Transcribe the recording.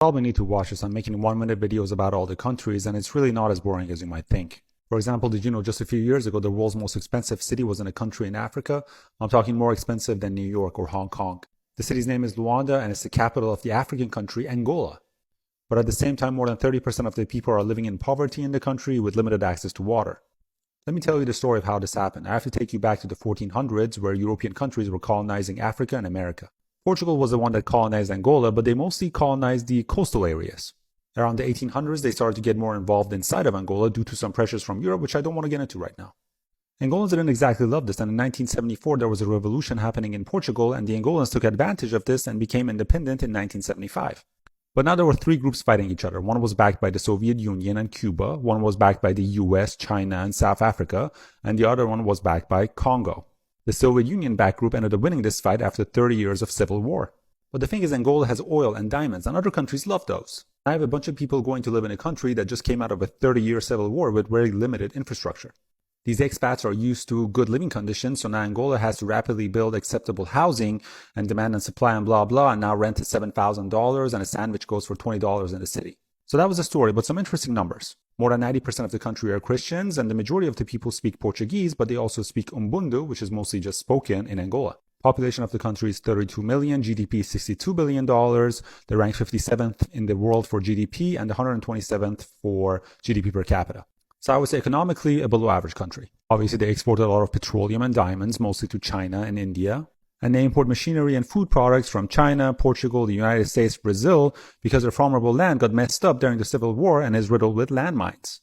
Probably need to watch this. I'm making 1-minute videos about all the countries, and it's really not as boring as you might think. For example, did you know just a few years ago the world's most expensive city was in a country in Africa? I'm talking more expensive than New York or Hong Kong. The city's name is Luanda, and it's the capital of the African country Angola. But at the same time, more than 30% of the people are living in poverty in the country with limited access to water. Let me tell you the story of how this happened. I have to take you back to the 1400s, where European countries were colonizing Africa and America. Portugal was the one that colonized Angola, but they mostly colonized the coastal areas. Around the 1800s, they started to get more involved inside of Angola due to some pressures from Europe, which I don't want to get into right now. Angolans didn't exactly love this, and in 1974 there was a revolution happening in Portugal, and the Angolans took advantage of this and became independent in 1975. But now there were three groups fighting each other. One was backed by the Soviet Union and Cuba, one was backed by the US, China, and South Africa, and the other one was backed by Congo. The Soviet Union-backed group ended up winning this fight after 30 years of civil war. But the thing is, Angola has oil and diamonds, and other countries love those. I have a bunch of people going to live in a country that just came out of a 30-year civil war with very limited infrastructure. These expats are used to good living conditions, so now Angola has to rapidly build acceptable housing, and demand and supply and blah blah, and now rent is $7,000 and a sandwich goes for $20 in the city. So that was the story, but some interesting numbers. More than 90% of the country are Christians, and the majority of the people speak Portuguese, but they also speak Umbundu, which is mostly just spoken in Angola. Population of the country is 32 million, GDP is $62 billion, they rank 57th in the world for GDP and 127th for GDP per capita. So I would say economically a below average country. Obviously they export a lot of petroleum and diamonds, mostly to China and India. And they import machinery and food products from China, Portugal, the United States, Brazil, because their farmable land got messed up during the Civil War and is riddled with landmines.